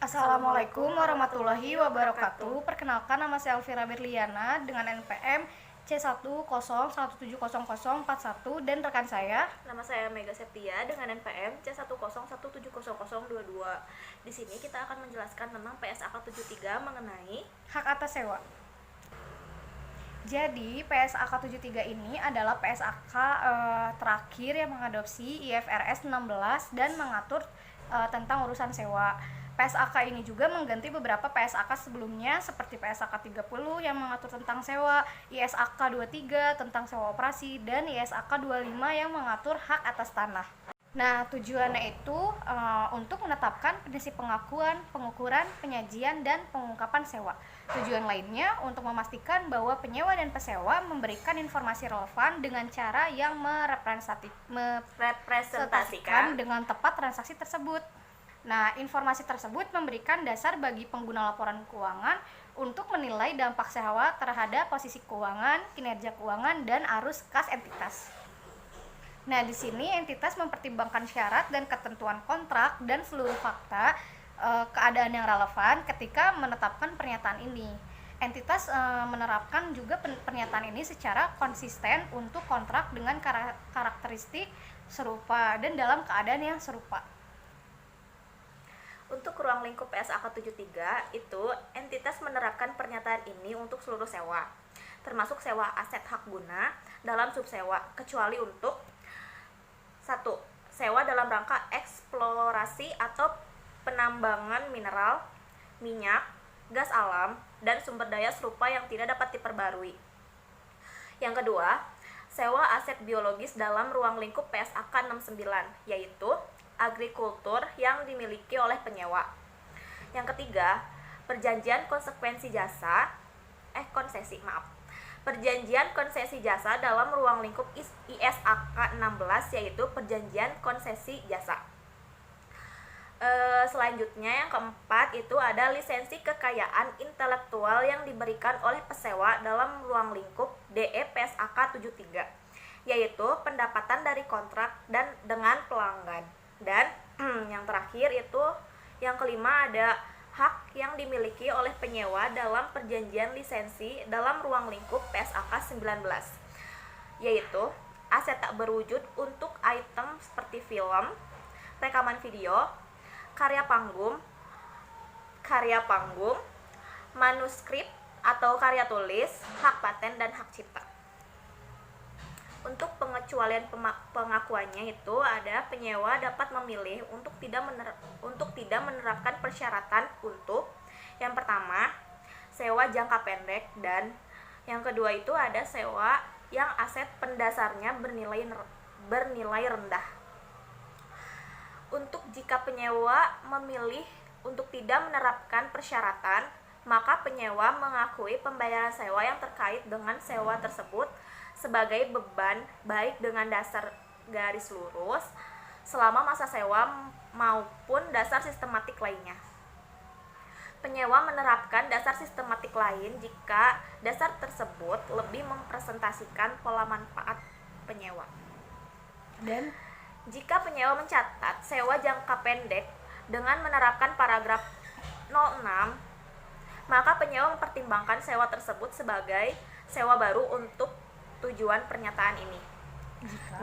Assalamualaikum warahmatullahi wabarakatuh. Perkenalkan, nama saya Elvira Berliana dengan NPM C1011700041 dan rekan saya. Nama saya Mega Septia dengan NPM C10170022. Di sini kita akan menjelaskan tentang PSAK 73 mengenai Hak atas sewa. Jadi PSAK 73 ini adalah PSAK terakhir yang mengadopsi IFRS 16 dan mengatur tentang urusan sewa. PSAK ini juga mengganti beberapa PSAK sebelumnya seperti PSAK 30 yang mengatur tentang sewa, ISAK 23 tentang sewa operasi, dan ISAK 25 yang mengatur hak atas tanah. Nah, tujuannya itu untuk menetapkan prinsip pengakuan, pengukuran, penyajian, dan pengungkapan sewa. Tujuan lainnya untuk memastikan bahwa penyewa dan pesewa memberikan informasi relevan dengan cara yang merepresentasikan dengan tepat transaksi tersebut. Nah, informasi tersebut memberikan dasar bagi pengguna laporan keuangan untuk menilai dampak sewa terhadap posisi keuangan, kinerja keuangan, dan arus kas entitas. Nah, di sini entitas mempertimbangkan syarat dan ketentuan kontrak dan seluruh fakta keadaan yang relevan ketika menetapkan pernyataan ini. Entitas menerapkan juga pernyataan ini secara konsisten untuk kontrak dengan karakteristik serupa dan dalam keadaan yang serupa. untuk ruang lingkup PSAK 73 itu entitas menerapkan pernyataan ini untuk seluruh sewa, termasuk sewa aset hak guna dalam subsewa, kecuali untuk 1. Sewa dalam rangka eksplorasi atau penambangan mineral, minyak, gas alam, dan sumber daya serupa yang tidak dapat diperbarui. Yang kedua, sewa aset biologis dalam ruang lingkup PSAK 69, yaitu agrikultur yang dimiliki oleh penyewa. Yang ketiga, perjanjian konsekuensi jasa, perjanjian konsesi jasa dalam ruang lingkup ISAK 16, yaitu perjanjian konsesi jasa. Selanjutnya yang keempat itu ada lisensi kekayaan intelektual yang diberikan oleh pesewa dalam ruang lingkup DE PSAK 73, yaitu pendapatan dari kontrak dan dengan pelanggan. Dan yang terakhir itu yang kelima ada hak yang dimiliki oleh penyewa dalam perjanjian lisensi dalam ruang lingkup PSAK 19, yaitu aset tak berwujud untuk item seperti film, rekaman video, karya panggung, manuskrip atau karya tulis, hak paten dan hak cipta. Untuk pengecualian pengakuannya itu ada penyewa dapat memilih untuk tidak menerapkan persyaratan untuk yang pertama, sewa jangka pendek, dan yang kedua itu ada sewa yang aset pendasarnya bernilai rendah. Untuk jika penyewa memilih untuk tidak menerapkan persyaratan, maka penyewa mengakui pembayaran sewa yang terkait dengan sewa tersebut sebagai beban baik dengan dasar garis lurus selama masa sewa maupun dasar sistematik lainnya. Penyewa menerapkan dasar sistematik lain jika dasar tersebut lebih mempresentasikan pola manfaat penyewa. Dan jika penyewa mencatat sewa jangka pendek dengan menerapkan paragraf 06, maka penyewa mempertimbangkan sewa tersebut sebagai sewa baru untuk tujuan pernyataan ini.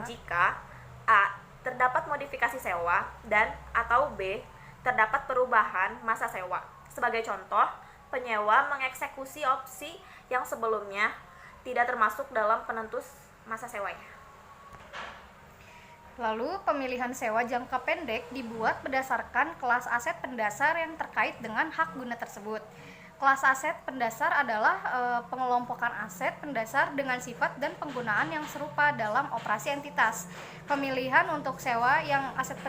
Jika A. terdapat modifikasi sewa dan atau B. terdapat perubahan masa sewa. Sebagai contoh, penyewa mengeksekusi opsi yang sebelumnya tidak termasuk dalam penentu masa sewanya. Lalu, pemilihan sewa jangka pendek dibuat berdasarkan kelas aset pendasar yang terkait dengan hak guna tersebut. Kelas aset pendasar adalah pengelompokan aset pendasar dengan sifat dan penggunaan yang serupa dalam operasi entitas. Pemilihan untuk sewa yang aset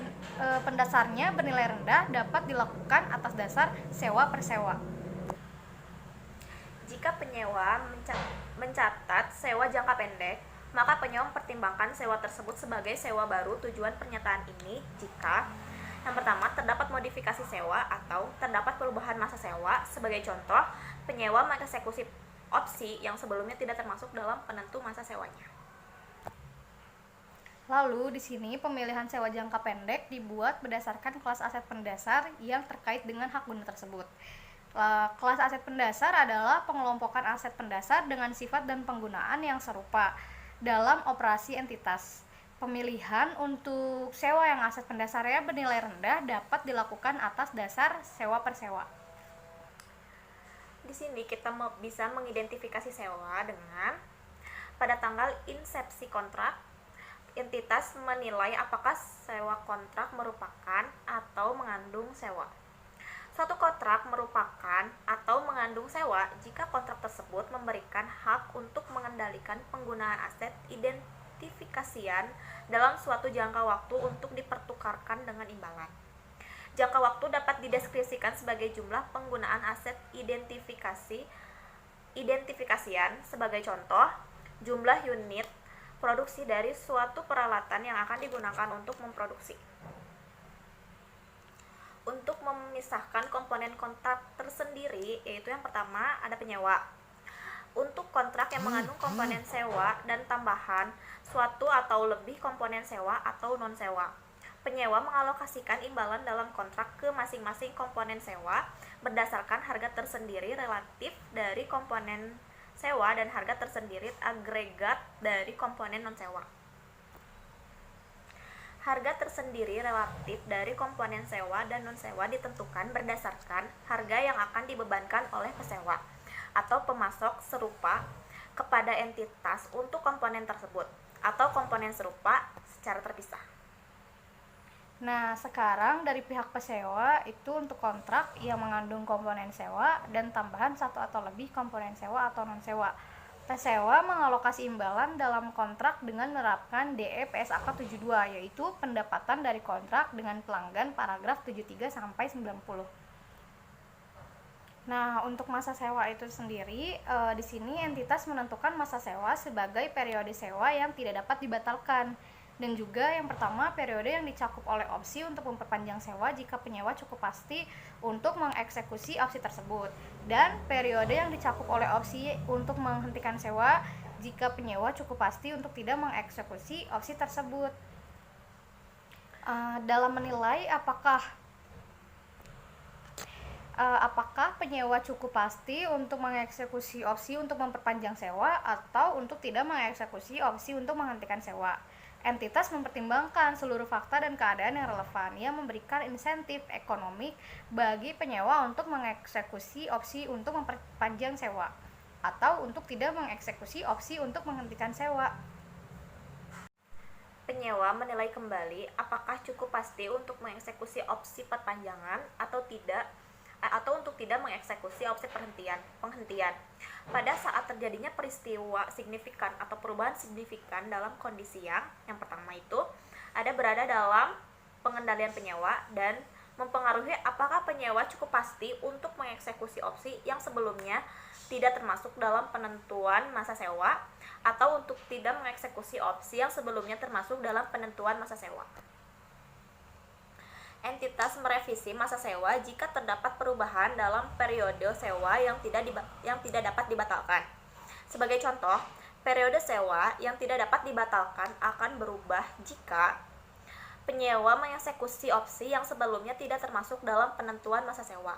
pendasarnya bernilai rendah dapat dilakukan atas dasar sewa per sewa. Jika penyewa mencatat sewa jangka pendek, maka penyewa mempertimbangkan sewa tersebut sebagai sewa baru tujuan pernyataan ini jika yang pertama, terdapat modifikasi sewa atau terdapat perubahan masa sewa. Sebagai contoh, penyewa mengeksekusi opsi yang sebelumnya tidak termasuk dalam penentu masa sewanya. Lalu di sini pemilihan sewa jangka pendek dibuat berdasarkan kelas aset pendasar yang terkait dengan hak guna tersebut. Kelas aset pendasar adalah pengelompokan aset pendasar dengan sifat dan penggunaan yang serupa dalam operasi entitas. Pemilihan untuk sewa yang aset pendasarnya bernilai rendah dapat dilakukan atas dasar sewa per sewa. Di sini kita bisa mengidentifikasi sewa dengan pada tanggal insepsi kontrak, entitas menilai apakah sewa kontrak merupakan atau mengandung sewa. Suatu kontrak merupakan atau mengandung sewa jika kontrak tersebut memberikan hak untuk mengendalikan penggunaan aset identifikasian dalam suatu jangka waktu untuk dipertukarkan dengan imbalan. Jangka waktu dapat dideskripsikan sebagai jumlah penggunaan aset identifikasian, sebagai contoh, jumlah unit produksi dari suatu peralatan yang akan digunakan untuk memproduksi. Untuk memisahkan komponen kontrak tersendiri, yaitu yang pertama ada penyewa. Untuk kontrak yang mengandung komponen sewa dan tambahan suatu atau lebih komponen sewa atau non-sewa, penyewa mengalokasikan imbalan dalam kontrak ke masing-masing komponen sewa berdasarkan harga tersendiri relatif dari komponen sewa dan harga tersendiri agregat dari komponen non-sewa. Harga tersendiri relatif dari komponen sewa dan non-sewa ditentukan berdasarkan harga yang akan dibebankan oleh pesewa atau pemasok serupa kepada entitas untuk komponen tersebut atau komponen serupa secara terpisah. Nah, sekarang dari pihak pesewa itu untuk kontrak yang mengandung komponen sewa dan tambahan satu atau lebih komponen sewa atau non-sewa. Pesewa mengalokasi imbalan dalam kontrak dengan menerapkan DE PSAK 72, yaitu pendapatan dari kontrak dengan pelanggan paragraf 73 sampai 90. Nah, untuk masa sewa itu sendiri, di sini entitas menentukan masa sewa sebagai periode sewa yang tidak dapat dibatalkan. Dan juga yang pertama, periode yang dicakup oleh opsi untuk memperpanjang sewa jika penyewa cukup pasti untuk mengeksekusi opsi tersebut, dan periode yang dicakup oleh opsi untuk menghentikan sewa jika penyewa cukup pasti untuk tidak mengeksekusi opsi tersebut. Dalam menilai apakah penyewa cukup pasti untuk mengeksekusi opsi untuk memperpanjang sewa atau untuk tidak mengeksekusi opsi untuk menghentikan sewa, entitas mempertimbangkan seluruh fakta dan keadaan yang relevan yang memberikan insentif ekonomi bagi penyewa untuk mengeksekusi opsi untuk memperpanjang sewa atau untuk tidak mengeksekusi opsi untuk menghentikan sewa. Penyewa menilai kembali apakah cukup pasti untuk mengeksekusi opsi perpanjangan atau tidak, atau untuk tidak mengeksekusi opsi penghentian pada saat terjadinya peristiwa signifikan atau perubahan signifikan dalam kondisi yang pertama itu ada berada dalam pengendalian penyewa dan mempengaruhi apakah penyewa cukup pasti untuk mengeksekusi opsi yang sebelumnya tidak termasuk dalam penentuan masa sewa atau untuk tidak mengeksekusi opsi yang sebelumnya termasuk dalam penentuan masa sewa. Entitas merevisi masa sewa jika terdapat perubahan dalam periode sewa yang tidak dapat dibatalkan. Sebagai contoh, periode sewa yang tidak dapat dibatalkan akan berubah jika penyewa mengeksekusi opsi yang sebelumnya tidak termasuk dalam penentuan masa sewa.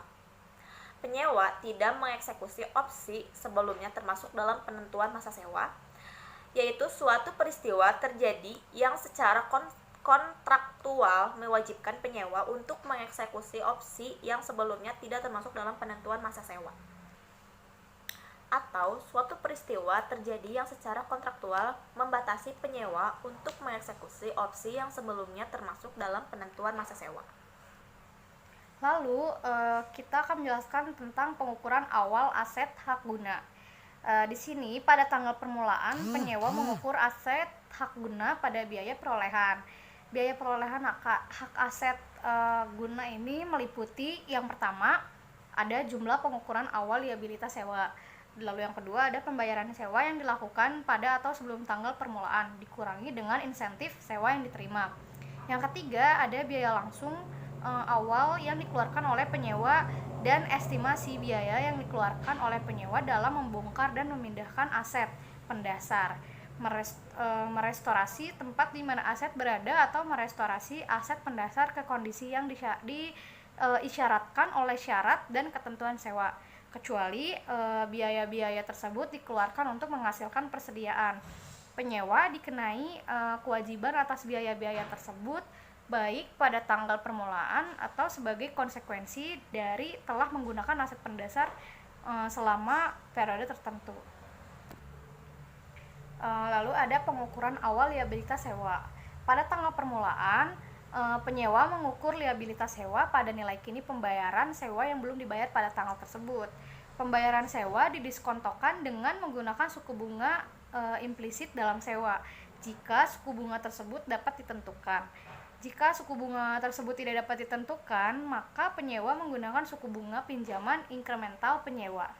Penyewa tidak mengeksekusi opsi sebelumnya termasuk dalam penentuan masa sewa, yaitu suatu peristiwa terjadi yang secara kontraktual mewajibkan penyewa untuk mengeksekusi opsi yang sebelumnya tidak termasuk dalam penentuan masa sewa. Atau suatu peristiwa terjadi yang secara kontraktual membatasi penyewa untuk mengeksekusi opsi yang sebelumnya termasuk dalam penentuan masa sewa. Lalu kita akan menjelaskan tentang pengukuran awal aset hak guna. Di sini pada tanggal permulaan penyewa mengukur aset hak guna pada biaya perolehan. Biaya perolehan hak aset guna ini meliputi yang pertama ada jumlah pengukuran awal liabilitas sewa. Lalu yang kedua ada pembayaran sewa yang dilakukan pada atau sebelum tanggal permulaan dikurangi dengan insentif sewa yang diterima. Yang ketiga ada biaya langsung awal yang dikeluarkan oleh penyewa dan estimasi biaya yang dikeluarkan oleh penyewa dalam membongkar dan memindahkan aset pendasar. merestorasi tempat di mana aset berada atau merestorasi aset pendasar ke kondisi yang diisyaratkan oleh syarat dan ketentuan sewa, kecuali biaya-biaya tersebut dikeluarkan untuk menghasilkan persediaan. Penyewa dikenai kewajiban atas biaya-biaya tersebut baik pada tanggal permulaan atau sebagai konsekuensi dari telah menggunakan aset pendasar selama periode tertentu. Lalu ada pengukuran awal liabilitas sewa. Pada tanggal permulaan, penyewa mengukur liabilitas sewa pada nilai kini pembayaran sewa yang belum dibayar pada tanggal tersebut. Pembayaran sewa didiskontokan dengan menggunakan suku bunga implisit dalam sewa jika suku bunga tersebut dapat ditentukan. Jika suku bunga tersebut tidak dapat ditentukan, maka penyewa menggunakan suku bunga pinjaman inkremental penyewa.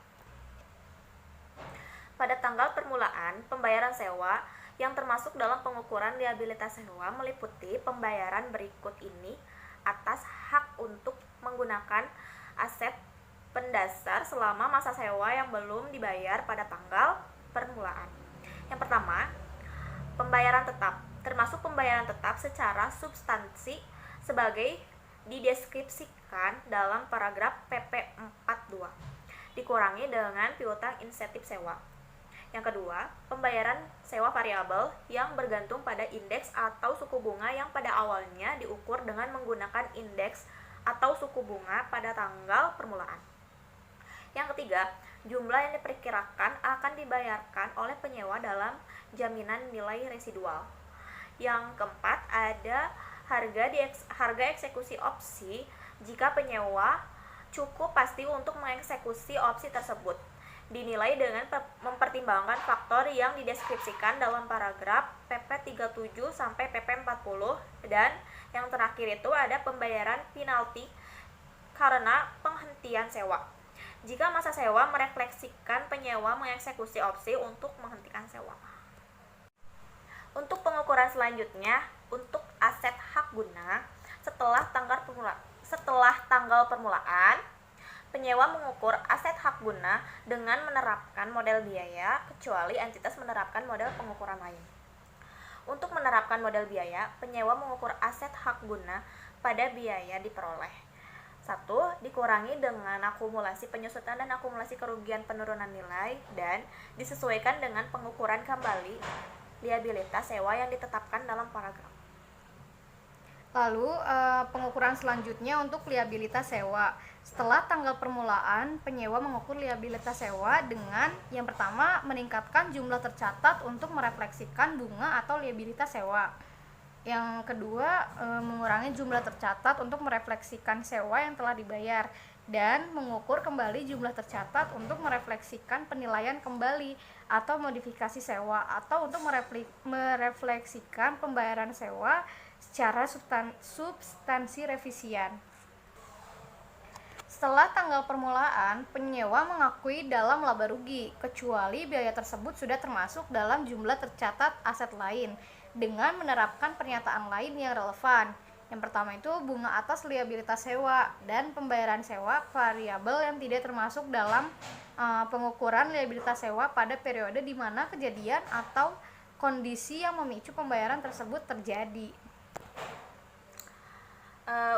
Pada tanggal permulaan, pembayaran sewa yang termasuk dalam pengukuran liabilitas sewa meliputi pembayaran berikut ini atas hak untuk menggunakan aset pendasar selama masa sewa yang belum dibayar pada tanggal permulaan. Yang pertama, pembayaran tetap, termasuk pembayaran tetap secara substansi sebagai dideskripsikan dalam paragraf PP 42, dikurangi dengan piutang insentif sewa. Yang kedua, pembayaran sewa variabel yang bergantung pada indeks atau suku bunga yang pada awalnya diukur dengan menggunakan indeks atau suku bunga pada tanggal permulaan. Yang ketiga, jumlah yang diperkirakan akan dibayarkan oleh penyewa dalam jaminan nilai residual. Yang keempat, ada harga eksekusi opsi jika penyewa cukup pasti untuk mengeksekusi opsi tersebut, dinilai dengan mempertimbangkan faktor yang dideskripsikan dalam paragraf PP 37 sampai PP 40. Dan yang terakhir itu ada pembayaran penalti karena penghentian sewa, jika masa sewa merefleksikan penyewa mengeksekusi opsi untuk menghentikan sewa. Untuk pengukuran selanjutnya, untuk aset hak guna setelah tanggal permulaan, penyewa mengukur aset hak guna dengan menerapkan model biaya, kecuali entitas menerapkan model pengukuran lain. Untuk menerapkan model biaya, penyewa mengukur aset hak guna pada biaya diperoleh. 1. Dikurangi dengan akumulasi penyusutan dan akumulasi kerugian penurunan nilai, dan disesuaikan dengan pengukuran kembali liabilitas sewa yang ditetapkan dalam paragraf. Lalu pengukuran selanjutnya untuk liabilitas sewa. Setelah tanggal permulaan, penyewa mengukur liabilitas sewa dengan yang pertama, meningkatkan jumlah tercatat untuk merefleksikan bunga atau liabilitas sewa. Yang kedua, mengurangi jumlah tercatat untuk merefleksikan sewa yang telah dibayar, dan mengukur kembali jumlah tercatat untuk merefleksikan penilaian kembali atau modifikasi sewa, atau untuk merefleksikan pembayaran sewa secara substansi revisian. Setelah tanggal permulaan, penyewa mengakui dalam laba rugi, kecuali biaya tersebut sudah termasuk dalam jumlah tercatat aset lain, dengan menerapkan pernyataan lain yang relevan. Yang pertama itu bunga atas liabilitas sewa dan pembayaran sewa variabel yang tidak termasuk dalam pengukuran liabilitas sewa pada periode di mana kejadian atau kondisi yang memicu pembayaran tersebut terjadi.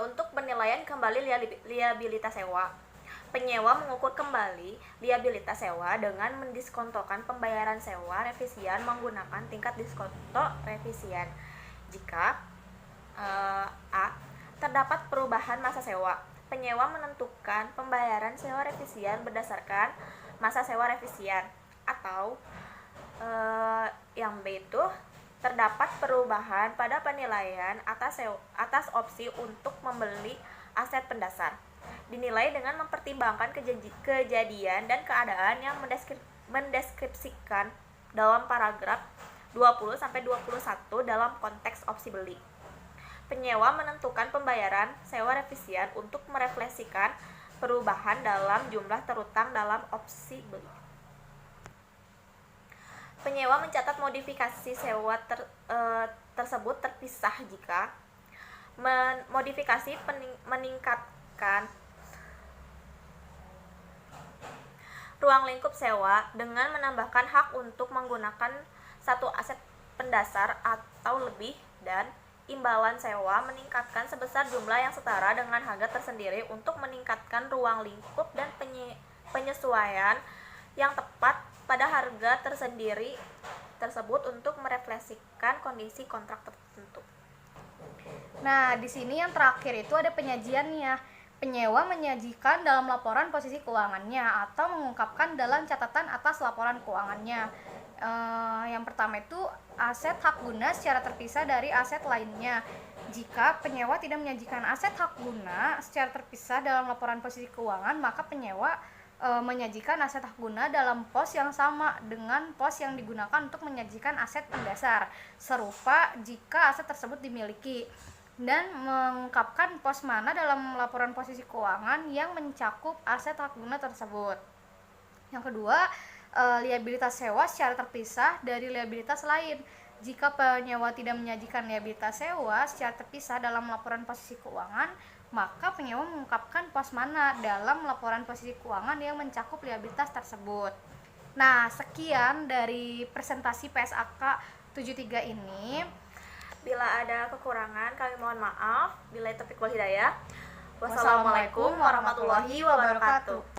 Untuk penilaian kembali liabilitas sewa, penyewa mengukur kembali liabilitas sewa dengan mendiskontokan pembayaran sewa revisian menggunakan tingkat diskonto revisian. Jika A. terdapat perubahan masa sewa, penyewa menentukan pembayaran sewa revisian berdasarkan masa sewa revisian. Atau yang B itu terdapat perubahan pada penilaian atas opsi untuk membeli aset pendasar, dinilai dengan mempertimbangkan kejadian dan keadaan yang mendeskripsikan dalam paragraf 20-21 dalam konteks opsi beli. Penyewa menentukan pembayaran sewa revisian untuk merefleksikan perubahan dalam jumlah terutang dalam opsi beli. Penyewa mencatat modifikasi sewa tersebut terpisah jika modifikasi meningkatkan ruang lingkup sewa dengan menambahkan hak untuk menggunakan satu aset pendasar atau lebih, dan imbalan sewa meningkatkan sebesar jumlah yang setara dengan harga tersendiri untuk meningkatkan ruang lingkup dan penyesuaian yang tepat pada harga tersendiri tersebut untuk merefleksikan kondisi kontrak tertentu. Nah, di sini yang terakhir itu ada penyajiannya. Penyewa menyajikan dalam laporan posisi keuangannya atau mengungkapkan dalam catatan atas laporan keuangannya. Yang pertama itu aset hak guna secara terpisah dari aset lainnya. Jika penyewa tidak menyajikan aset hak guna secara terpisah dalam laporan posisi keuangan, maka penyewa menyajikan aset hak guna dalam pos yang sama dengan pos yang digunakan untuk menyajikan aset pendasar, serupa jika aset tersebut dimiliki, dan mengungkapkan pos mana dalam laporan posisi keuangan yang mencakup aset hak guna tersebut. Yang kedua, liabilitas sewa secara terpisah dari liabilitas lain. Jika penyewa tidak menyajikan liabilitas sewa secara terpisah dalam laporan posisi keuangan, maka penyewa mengungkapkan pos mana dalam laporan posisi keuangan yang mencakup liabilitas tersebut. Nah, sekian dari presentasi PSAK 73 ini. Bila ada kekurangan, kami mohon maaf. Billahi taufiq wal hidayah. Wassalamualaikum warahmatullahi wabarakatuh.